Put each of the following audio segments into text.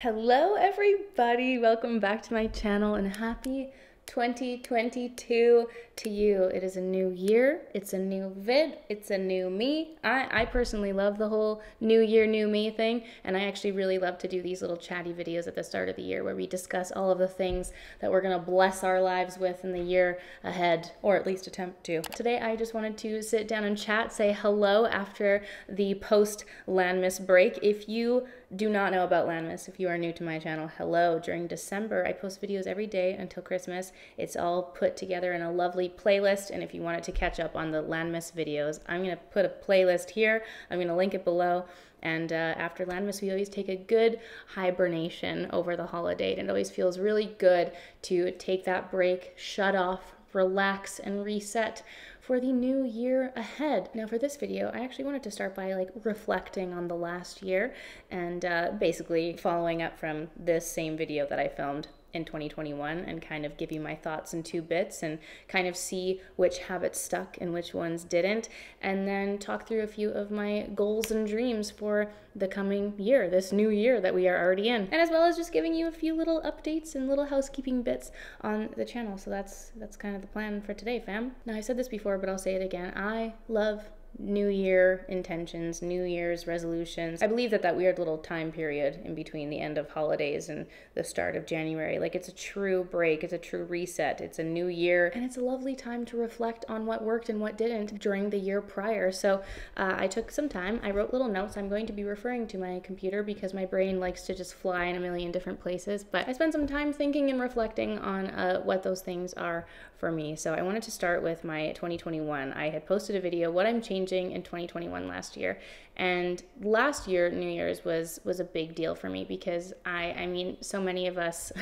Hello everybody, welcome back to my channel and happy 2022 to you. It is a new year, it's a new vid, it's a new me. I personally love the whole new year, new me thing, and I actually really love to do these little chatty videos at the start of the year where we discuss all of the things that we're gonna bless our lives with in the year ahead, or at least attempt to. Today I just wanted to sit down and chat, say hello after the post-Landmas break. If you do not know about Landmas, if you are new to my channel, hello. During December, I post videos every day until Christmas. It's all put together in a lovely playlist, and if you wanted to catch up on the Landmas videos, I'm going to put a playlist here. I'm going to link it below. And after Landmas, we always take a good hibernation over the holiday, and it always feels really good to take that break, shut off, relax, and reset for the new year ahead. Now for this video, I actually wanted to start by reflecting on the last year and basically following up from this same video that I filmed in 2021 and kind of give you my thoughts in two bits and kind of see which habits stuck and which ones didn't, and then talk through a few of my goals and dreams for the coming year, this new year that we are already in, and as well as just giving you a few little updates and little housekeeping bits on the channel. So that's kind of the plan for today, fam. Now I said this before, but I'll say it again. I love New Year intentions, New Year's resolutions. I believe that weird little time period in between the end of holidays and the start of January, it's a true break, it's a true reset, it's a new year, and it's a lovely time to reflect on what worked and what didn't during the year prior. So I took some time, I wrote little notes. I'm going to be referring to my computer because my brain likes to just fly in a million different places, but I spent some time thinking and reflecting on what those things are for me. So I wanted to start with my 2021. I had posted a video, what I'm changing in 2021 last year. And last year, New Year's was a big deal for me because I mean, so many of us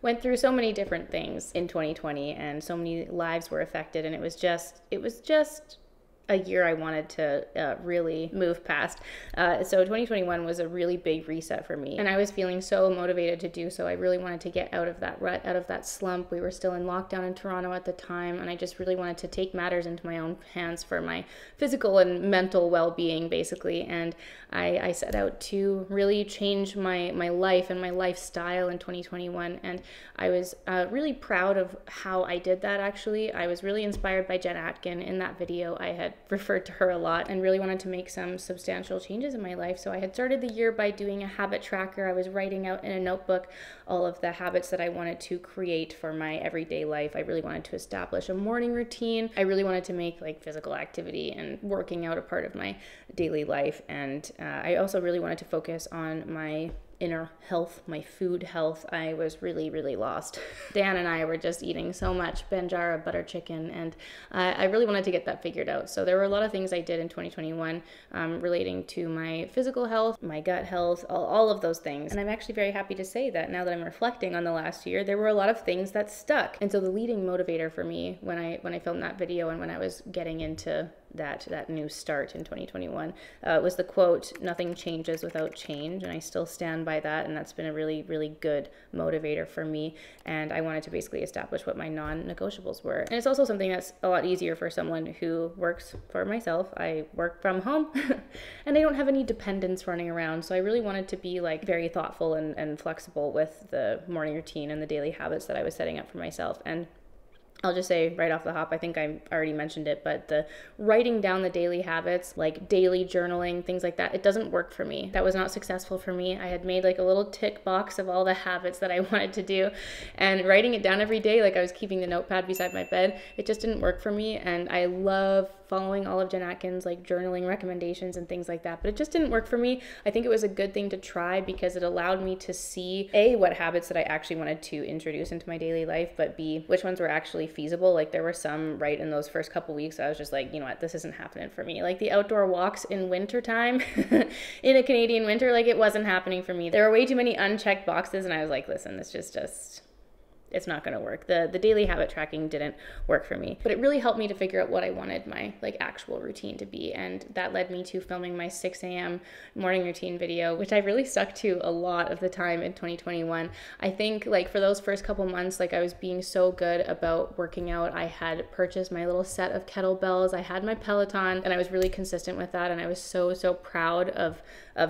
went through so many different things in 2020 and so many lives were affected, and it was just a year I wanted to really move past. So 2021 was a really big reset for me, and I was feeling so motivated to do so. I really wanted to get out of that rut, out of that slump. We were still in lockdown in Toronto at the time, and I just really wanted to take matters into my own hands for my physical and mental well-being, basically. And I set out to really change my life and my lifestyle in 2021, and I was really proud of how I did that, actually. I was really inspired by Jen Atkin. In that video, I had referred to her a lot and really wanted to make some substantial changes in my life. So I had started the year by doing a habit tracker. I was writing out in a notebook all of the habits that I wanted to create for my everyday life. I really wanted to establish a morning routine. I really wanted to make physical activity and working out a part of my daily life. And I also really wanted to focus on my inner health, my food health. I was really lost. Dan and I were just eating so much Banjara butter chicken, and I really wanted to get that figured out. So there were a lot of things I did in 2021 relating to my physical health, my gut health, all of those things. And I'm actually very happy to say that now that I'm reflecting on the last year, there were a lot of things that stuck. And so the leading motivator for me when I filmed that video and when I was getting into that new start in 2021 was the quote, "Nothing changes without change," and I still stand by that, and that's been a really good motivator for me. And I wanted to basically establish what my non-negotiables were. And it's also something that's a lot easier for someone who works for myself. I work from home and I don't have any dependents running around, so I really wanted to be very thoughtful and flexible with the morning routine and the daily habits that I was setting up for myself. And I'll just say right off the hop, I think I already mentioned it, but the writing down the daily habits, like daily journaling, things like that, it doesn't work for me. That was not successful for me. I had made a little tick box of all the habits that I wanted to do, and writing it down every day, I was keeping the notepad beside my bed, it just didn't work for me. And I love following all of Jen Atkin's journaling recommendations and things like that, but it just didn't work for me. I think it was a good thing to try because it allowed me to see A, what habits that I actually wanted to introduce into my daily life, but B, which ones were actually feasible. There were some right in those first couple weeks I was just you know what, this isn't happening for me. The outdoor walks in winter time in a Canadian winter, it wasn't happening for me. There were way too many unchecked boxes, and I was listen, this just it's not going to work. The daily habit tracking didn't work for me, but it really helped me to figure out what I wanted my like actual routine to be. And that led me to filming my 6 a.m. morning routine video, which I really stuck to a lot of the time in 2021. I think like for those first couple months, like I was being so good about working out. I had purchased my little set of kettlebells. I had my Peloton, and I was really consistent with that. And I was so proud of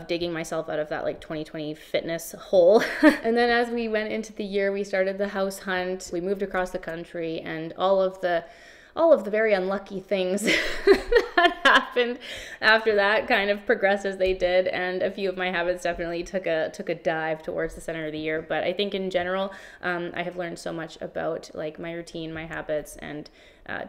digging myself out of that like 2020 fitness hole. And then as we went into the year, we started the house hunt. We moved across the country, and all of the very unlucky things that happened after that kind of progressed as they did, and a few of my habits definitely took a dive towards the center of the year. But I think in general, I have learned so much about like my routine, my habits, and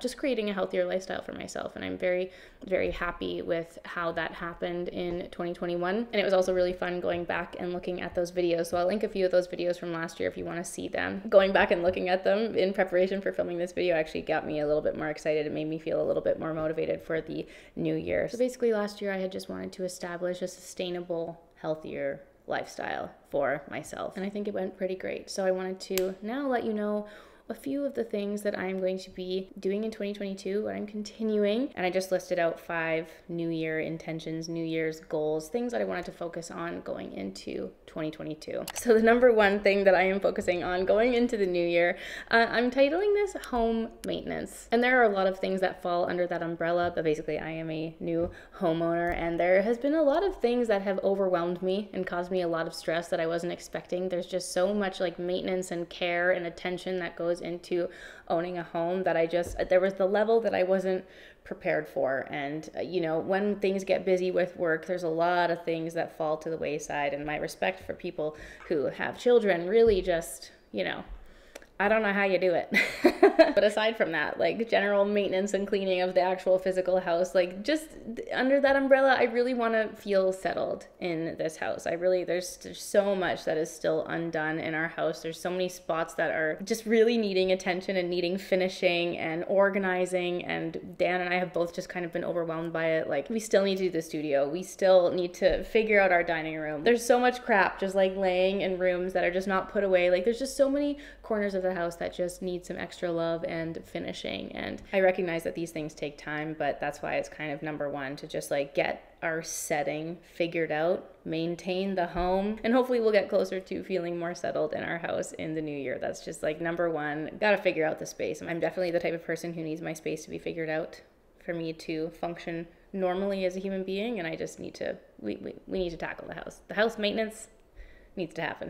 just creating a healthier lifestyle for myself. And I'm very, very happy with how that happened in 2021. And it was also really fun going back and looking at those videos. So I'll link a few of those videos from last year if you want to see them. Going back and looking at them in preparation for filming this video actually got me a little bit more excited. It made me feel a little bit more motivated for the new year. So basically last year I had just wanted to establish a sustainable, healthier lifestyle for myself. And I think it went pretty great. So I wanted to now let you know a few of the things that I'm going to be doing in 2022, what I'm continuing. And I just listed out 5 New Year intentions, New Year's goals, things that I wanted to focus on going into 2022. So the number one thing that I am focusing on going into the new year, I'm titling this home maintenance. And there are a lot of things that fall under that umbrella, but basically I am a new homeowner, and there has been a lot of things that have overwhelmed me and caused me a lot of stress that I wasn't expecting. There's just so much like maintenance and care and attention that goes into owning a home that there was the level that I wasn't prepared for. And you know, when things get busy with work, there's a lot of things that fall to the wayside, and my respect for people who have children really just, you know, I don't know how you do it. But aside from that, like general maintenance and cleaning of the actual physical house, like just under that umbrella, I really want to feel settled in this house. There's so much that is still undone in our house. There's so many spots that are just really needing attention and needing finishing and organizing. And Dan and I have both just kind of been overwhelmed by it. Like we still need to do the studio. We still need to figure out our dining room. There's so much crap just like laying in rooms that are just not put away. Like there's just so many corners of the house that just need some extra love and finishing. And I recognize that these things take time, but that's why it's kind of number one to just like get our setting figured out, maintain the home, and hopefully we'll get closer to feeling more settled in our house in the new year. That's just like number one. Gotta figure out the space. I'm definitely the type of person who needs my space to be figured out for me to function normally as a human being, and I just need to, we need to tackle the house. The house maintenance needs to happen.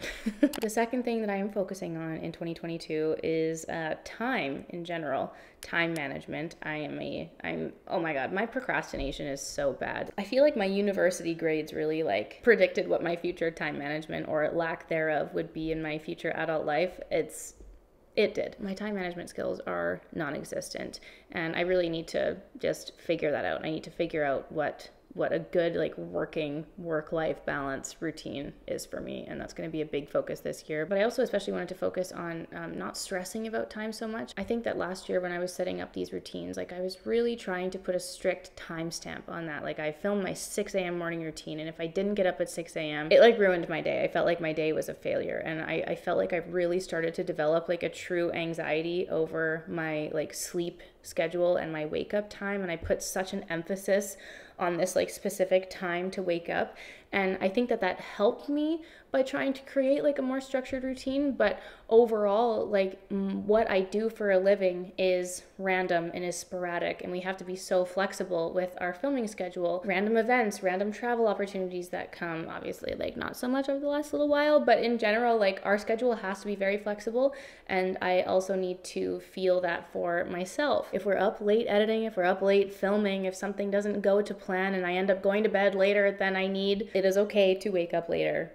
The second thing that I am focusing on in 2022 is time in general, time management. Oh my God, my procrastination is so bad. I feel like my university grades really like predicted what my future time management or lack thereof would be in my future adult life. It did. My time management skills are non-existent, and I really need to just figure that out. I need to figure out what a good like working work-life balance routine is for me, and that's going to be a big focus this year. But I also especially wanted to focus on not stressing about time so much. I think that last year when I was setting up these routines, like I was really trying to put a strict timestamp on that. Like I filmed my 6 a.m. morning routine, and if I didn't get up at 6 a.m., it like ruined my day. I felt like my day was a failure, and I felt like I really started to develop like a true anxiety over my like sleep schedule and my wake up time, and I put such an emphasis on this like specific time to wake up. And I think that helped me by trying to create like a more structured routine. But overall, like what I do for a living is random and is sporadic, and we have to be so flexible with our filming schedule. Random events, random travel opportunities that come, obviously like not so much over the last little while, but in general, like our schedule has to be very flexible. And I also need to feel that for myself. If we're up late editing, if we're up late filming, if something doesn't go to plan and I end up going to bed later than I need, it is okay to wake up later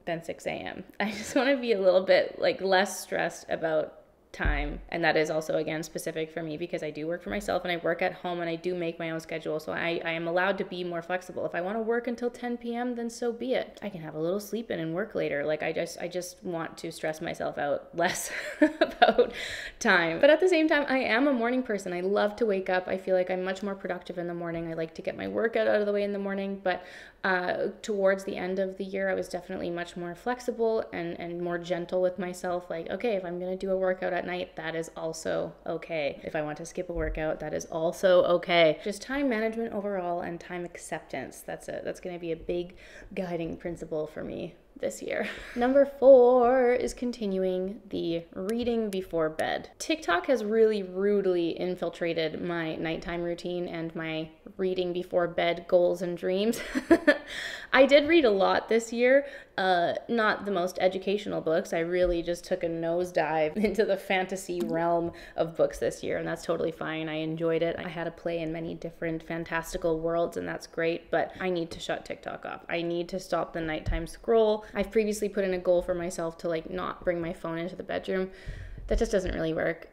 than 6 a.m. I just want to be a little bit like less stressed about time. And that is also, again, specific for me because I do work for myself and I work at home and I do make my own schedule. So I am allowed to be more flexible. If I want to work until 10 p.m., then so be it. I can have a little sleep in and work later. Like I just want to stress myself out less about time. But at the same time, I am a morning person. I love to wake up. I feel like I'm much more productive in the morning. I like to get my workout out of the way in the morning. But towards the end of the year, I was definitely much more flexible and more gentle with myself. Like, okay, if I'm going to do a workout at night, that is also okay. If I want to skip a workout, that is also okay. Just time management overall and time acceptance. That's going to be a big guiding principle for me this year. Number 4 is continuing the reading before bed. TikTok has really rudely infiltrated my nighttime routine and my reading before bed goals and dreams. I did read a lot this year, not the most educational books. I really just took a nosedive into the fantasy realm of books this year, and that's totally fine. I enjoyed it. I had to play in many different fantastical worlds, and that's great, but I need to shut TikTok off. I need to stop the nighttime scroll. I've previously put in a goal for myself to like not bring my phone into the bedroom. That just doesn't really work.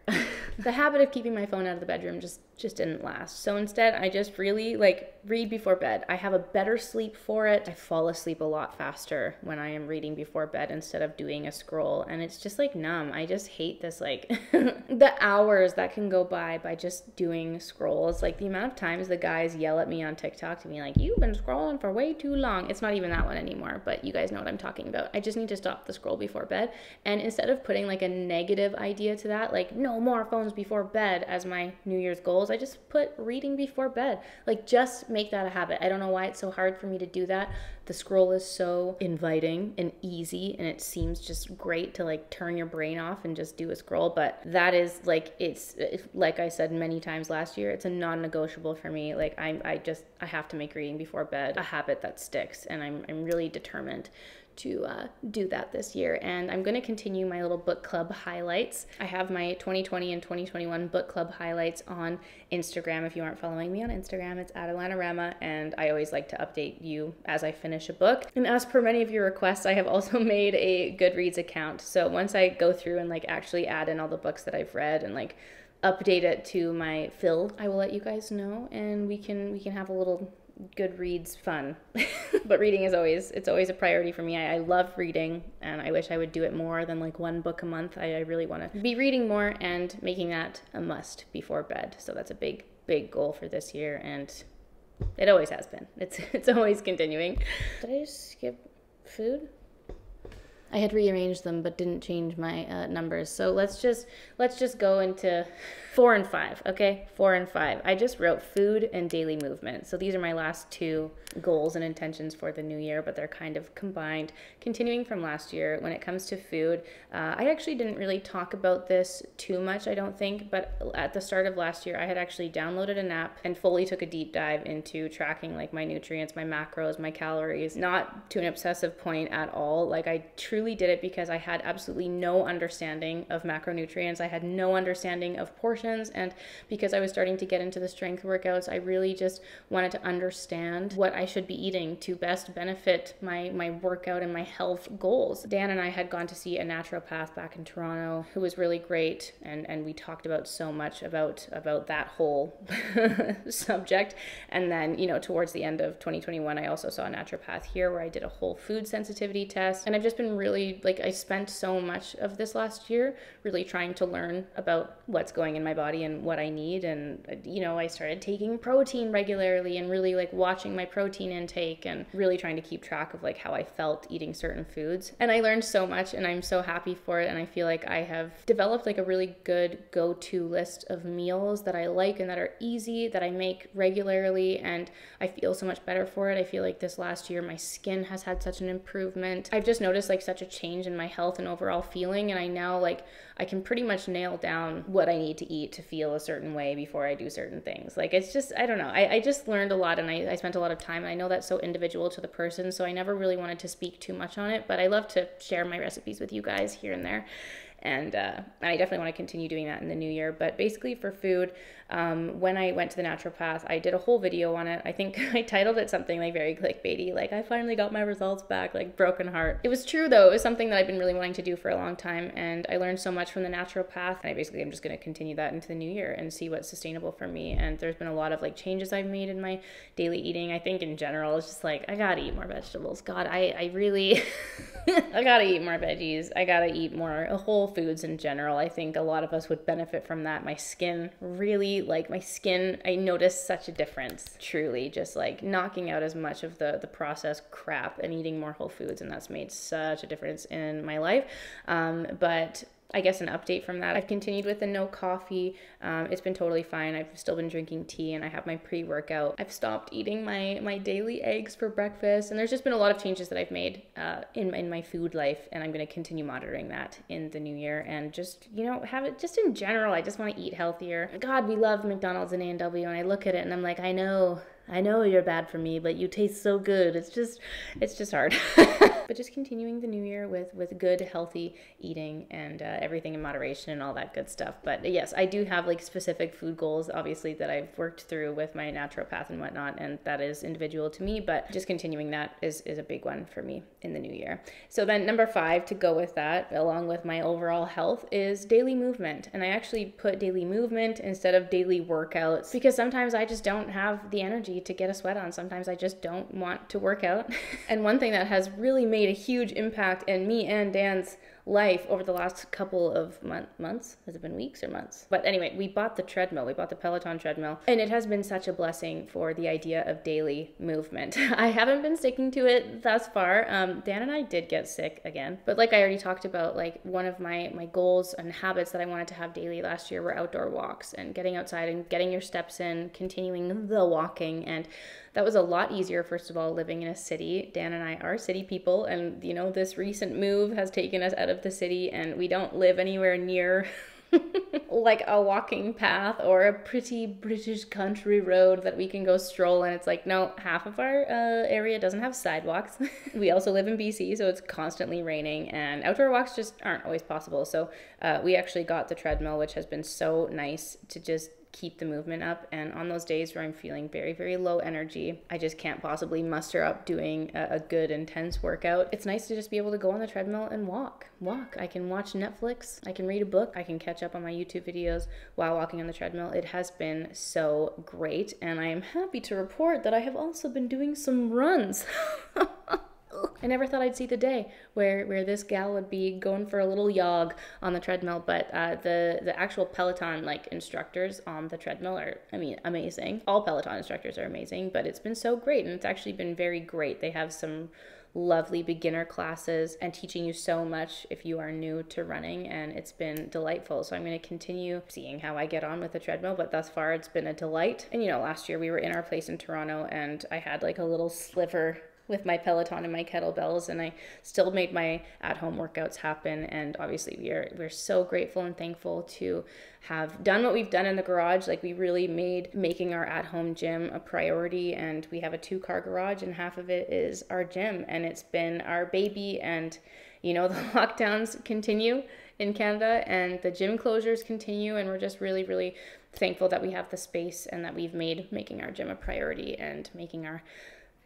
The habit of keeping my phone out of the bedroom just didn't last. So instead, I just really like read before bed. I have a better sleep for it. I fall asleep a lot faster when I am reading before bed instead of doing a scroll. And it's just like numb. I just hate this like the hours that can go by just doing scrolls. Like the amount of times the guys yell at me on TikTok to be like, you've been scrolling for way too long. It's not even that one anymore, but you guys know what I'm talking about. I just need to stop the scroll before bed. And instead of putting like a negative idea to that, like no more phones before bed as my New Year's goals, I just put reading before bed. Like just make that a habit. I don't know why it's so hard for me to do that. The scroll is so inviting and easy, and it seems just great to like turn your brain off and just do a scroll. But that is like, it's like I said many times last year, it's a non-negotiable for me. Like I have to make reading before bed a habit that sticks, and I'm really determined to do that this year. And I'm going to continue my little book club highlights. I have my 2020 and 2021 book club highlights on Instagram. If you aren't following me on Instagram, it's @Adelanarama, and I always like to update you as I finish a book. And as per many of your requests, I have also made a Goodreads account. So once I go through and like actually add in all the books that I've read and like update it to my fill, I will let you guys know, and we can have a little Goodreads fun. But reading is always a priority for me. I love reading, and I wish I would do it more than like one book a month. I really want to be reading more and making that a must before bed. So that's a big goal for this year, and it always has been. It's always continuing. Did I just skip food? I had rearranged them but didn't change my numbers. So let's just go into 4 and 5, okay? 4 and 5. I just wrote food and daily movement. So these are my last 2 goals and intentions for the new year, but they're kind of combined. Continuing from last year, when it comes to food, I actually didn't really talk about this too much, I don't think, but at the start of last year, I had actually downloaded an app and fully took a deep dive into tracking like my nutrients, my macros, my calories, not to an obsessive point at all. Like I truly did it because I had absolutely no understanding of macronutrients. I had no understanding of portions, and because I was starting to get into the strength workouts, I really just wanted to understand what I should be eating to best benefit my workout and my health goals. Dan and I had gone to see a naturopath back in Toronto who was really great, and we talked about so much about that whole subject. And then, you know, towards the end of 2021, I also saw a naturopath here where I did a whole food sensitivity test, and I've just been really, like, I spent so much of this last year really trying to learn about what's going in my body and what I need. And, you know, I started taking protein regularly and really like watching my protein intake and really trying to keep track of like how I felt eating certain foods. And I learned so much, and I'm so happy for it. And I feel like I have developed like a really good go-to list of meals that I like and that are easy, that I make regularly, and I feel so much better for it. I feel like this last year my skin has had such an improvement. I've just noticed like such a change in my health and overall feeling, and I now like I can pretty much nail down what I need to eat to feel a certain way before I do certain things. Like it's just, I don't know, I just learned a lot, and I spent a lot of time, and I know that's so individual to the person, so I never really wanted to speak too much on it, but I love to share my recipes with you guys here and there. And I definitely want to continue doing that in the new year. But basically for food, when I went to the naturopath, I did a whole video on it. I think I titled it something like very clickbaity, like I finally got my results back, like broken heart. It was true though. It was something that I've been really wanting to do for a long time, and I learned so much from the naturopath, and I'm just going to continue that into the new year and see what's sustainable for me. And there's been a lot of like changes I've made in my daily eating. I think in general, it's just like, I gotta eat more vegetables. God, I really, I gotta eat more veggies. I gotta eat more whole foods in general. I think a lot of us would benefit from that. My skin, I noticed such a difference, truly, just like knocking out as much of the processed crap and eating more whole foods. And that's made such a difference in my life. But I guess an update from that, I've continued with the no coffee. It's been totally fine. I've still been drinking tea, and I have my pre-workout. I've stopped eating my daily eggs for breakfast, and there's just been a lot of changes that I've made in my food life, and I'm going to continue monitoring that in the new year, and just, have it just in general. I just want to eat healthier. God, we love McDonald's and A&W, and I look at it and I'm like, I know you're bad for me, but you taste so good. It's just hard. But just continuing the new year with good, healthy eating, and everything in moderation and all that good stuff. But yes, I do have like specific food goals, obviously, that I've worked through with my naturopath and whatnot, and that is individual to me, but just continuing that is a big one for me in the new year. So then number 5 to go with that, along with my overall health, is daily movement. And I actually put daily movement instead of daily workouts, because sometimes I just don't have the energy to get a sweat on. Sometimes I just don't want to work out. And one thing that has really made a huge impact in me and Dan's life over the last couple of months, has it been weeks or months? But anyway, we bought the Peloton treadmill, and it has been such a blessing for the idea of daily movement. I haven't been sticking to it thus far. Dan and I did get sick again, but like I already talked about, like one of my goals and habits that I wanted to have daily last year were outdoor walks and getting outside and getting your steps in, continuing the walking. And that was a lot easier, first of all, living in a city. Dan and I are city people, and this recent move has taken us out of the city, and we don't live anywhere near like a walking path or a pretty British country road that we can go stroll. And it's like, no, half of our area doesn't have sidewalks. We also live in BC, so it's constantly raining, and outdoor walks just aren't always possible. So we actually got the treadmill, which has been so nice to just keep the movement up. And on those days where I'm feeling very, very low energy, I just can't possibly muster up doing a good intense workout, it's nice to just be able to go on the treadmill and walk. I can watch Netflix, I can read a book, I can catch up on my YouTube videos while walking on the treadmill. It has been so great, and I am happy to report that I have also been doing some runs. I never thought I'd see the day where this gal would be going for a little jog on the treadmill, but the actual Peloton instructors on the treadmill are, amazing. All Peloton instructors are amazing, but it's been so great, and it's actually been very great. They have some lovely beginner classes and teaching you so much if you are new to running, and it's been delightful. So I'm going to continue seeing how I get on with the treadmill, but thus far it's been a delight. And last year we were in our place in Toronto, and I had like a little sliver with my Peloton and my kettlebells, and I still made my at-home workouts happen. And obviously we're so grateful and thankful to have done what we've done in the garage. Like, we really made making our at-home gym a priority, and we have a 2-car garage, and half of it is our gym, and it's been our baby. And the lockdowns continue in Canada, and the gym closures continue, and we're just really, really thankful that we have the space, and that we've made making our gym a priority and making our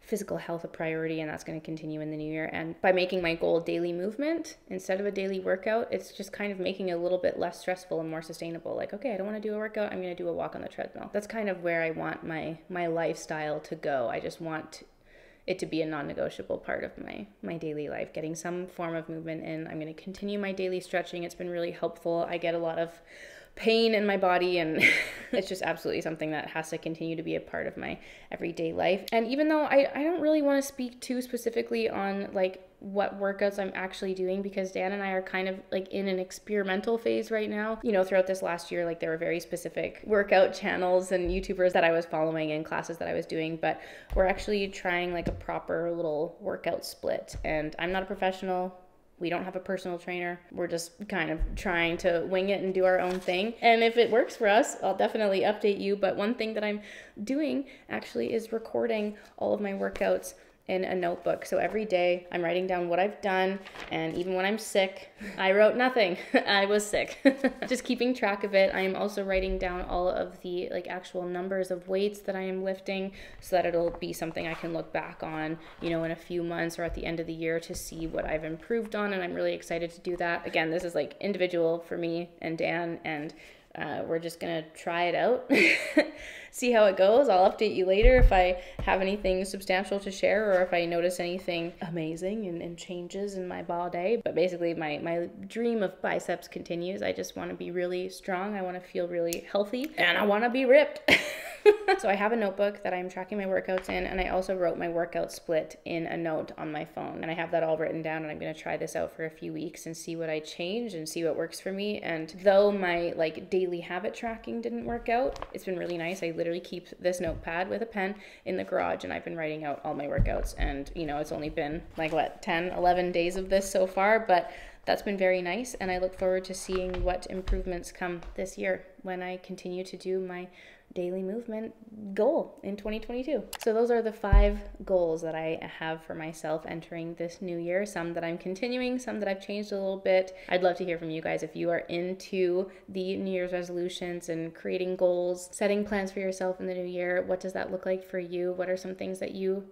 physical health a priority, and that's going to continue in the new year. And by making my goal daily movement instead of a daily workout, it's just kind of making it a little bit less stressful and more sustainable. Like, okay, I don't want to do a workout, I'm going to do a walk on the treadmill. That's kind of where I want my lifestyle to go. I just want it to be a non-negotiable part of my daily life, getting some form of movement in. I'm going to continue my daily stretching. It's been really helpful. I get a lot of pain in my body, and it's just absolutely something that has to continue to be a part of my everyday life. And even though I don't really want to speak too specifically on what workouts I'm actually doing, because Dan and I are kind of in an experimental phase right now. Throughout this last year, there were very specific workout channels and YouTubers that I was following and classes that I was doing, but we're actually trying a proper little workout split. And I'm not a professional. We don't have a personal trainer. We're just kind of trying to wing it and do our own thing. And if it works for us, I'll definitely update you. But one thing that I'm doing actually is recording all of my workouts in a notebook. So every day I'm writing down what I've done, and even when I'm sick, I wrote nothing. I was sick. Just keeping track of it. I am also writing down all of the like actual numbers of weights that I am lifting, so that it'll be something I can look back on, you know, in a few months or at the end of the year to see what I've improved on. And I'm really excited to do that. Again, this is like individual for me and Dan, and we're just gonna try it out, see how it goes. I'll update you later if I have anything substantial to share, or if I notice anything amazing and changes in my body. But basically my dream of biceps continues. I just want to be really strong. I want to feel really healthy, and I want to be ripped. So I have a notebook that I'm tracking my workouts in, and I also wrote my workout split in a note on my phone, and I have that all written down, and I'm going to try this out for a few weeks and see what I change and see what works for me. And though my like daily habit tracking didn't work out, it's been really nice. I literally keep this notepad with a pen in the garage, and I've been writing out all my workouts. And you know, it's only been like what, 10, 11 days of this so far, but that's been very nice, and I look forward to seeing what improvements come this year when I continue to do my daily movement goal in 2022. So those are the 5 goals that I have for myself entering this new year. Some that I'm continuing, some that I've changed a little bit. I'd love to hear from you guys if you are into the New Year's resolutions and creating goals, setting plans for yourself in the new year. What does that look like for you? What are some things that you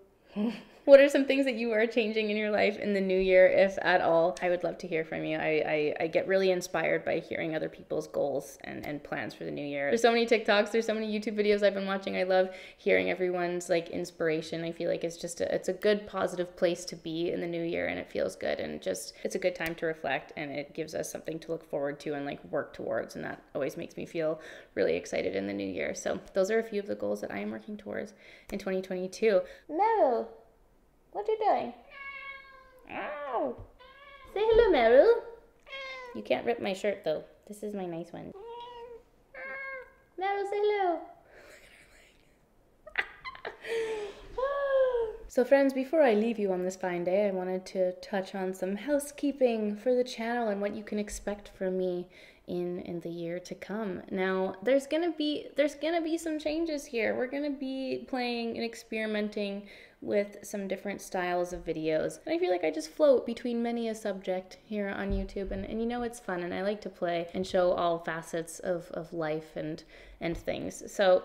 are changing in your life in the new year, if at all? I would love to hear from you. I get really inspired by hearing other people's goals and plans for the new year. There's so many TikToks, there's so many YouTube videos I've been watching. I love hearing everyone's like inspiration. I feel like it's just it's a good positive place to be in the new year, and it feels good, and just it's a good time to reflect, and it gives us something to look forward to and like work towards, and that always makes me feel really excited in the new year. So those are a few of the goals that I am working towards in 2022. No. What are you doing? Ow! Say hello, Meryl. You can't rip my shirt though. This is my nice one. Meryl, say hello. So friends, before I leave you on this fine day, I wanted to touch on some housekeeping for the channel and what you can expect from me in the year to come. Now, there's gonna be some changes here. We're gonna be playing and experimenting with some different styles of videos. And I feel like I just float between many a subject here on YouTube, and you know, it's fun, and I like to play and show all facets of life and things. So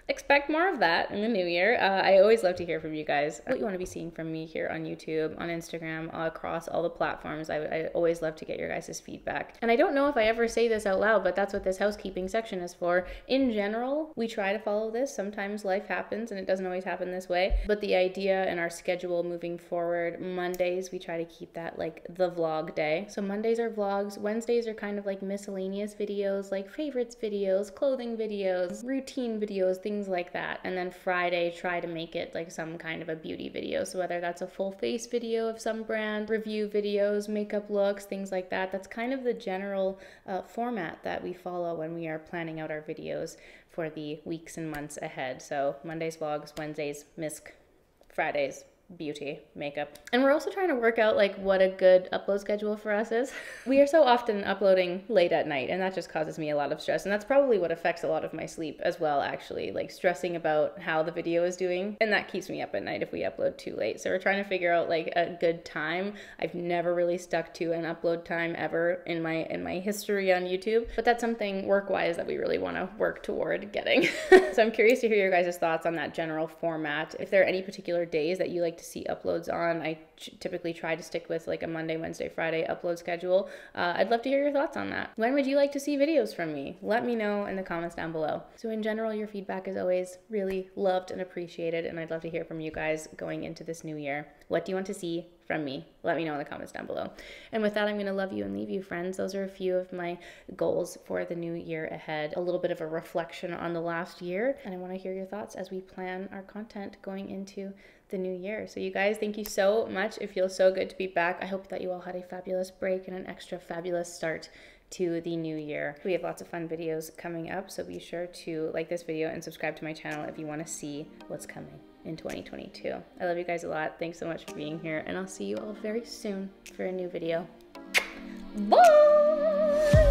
expect more of that in the new year. I always love to hear from you guys, what you want to be seeing from me here on YouTube, on Instagram, across all the platforms. I always love to get your guys' feedback. And I don't know if I ever say this out loud, but that's what this housekeeping section is for. In general, we try to follow this. Sometimes life happens and it doesn't always happen this way. But the idea and our schedule moving forward, Mondays, we try to keep that like the vlog day. So Mondays are vlogs. Wednesdays are kind of like miscellaneous videos, like favorites videos, clothing videos, routine videos, things like that. And then Friday, try to make it like some kind of a beauty video. So whether that's a full face video of some brand, review videos, makeup looks, things like that. That's kind of the general format that we follow when we are planning out our videos for the weeks and months ahead. So Mondays vlogs, Wednesdays misc, Fridays beauty, makeup. And we're also trying to work out like what a good upload schedule for us is. We are so often uploading late at night, and that just causes me a lot of stress, and that's probably what affects a lot of my sleep as well, actually, like stressing about how the video is doing, and that keeps me up at night if we upload too late. So we're trying to figure out like a good time. I've never really stuck to an upload time ever in my history on YouTube, but that's something work-wise that we really want to work toward getting. So I'm curious to hear your guys' thoughts on that general format. If there are any particular days that you like to see uploads on. I typically try to stick with like a Monday, Wednesday, Friday upload schedule. I'd love to hear your thoughts on that. When would you like to see videos from me? Let me know in the comments down below. So in general, your feedback is always really loved and appreciated, and I'd love to hear from you guys going into this new year. What do you want to see from me? Let me know in the comments down below. And with that, I'm going to love you and leave you, friends. Those are a few of my goals for the new year ahead. A little bit of a reflection on the last year, and I want to hear your thoughts as we plan our content going into the new year. So you guys, thank you so much. It feels so good to be back. I hope that you all had a fabulous break and an extra fabulous start to the new year. We have lots of fun videos coming up, so be sure to like this video and subscribe to my channel if you want to see what's coming in 2022. I love you guys a lot. Thanks so much for being here, and I'll see you all very soon for a new video. Bye!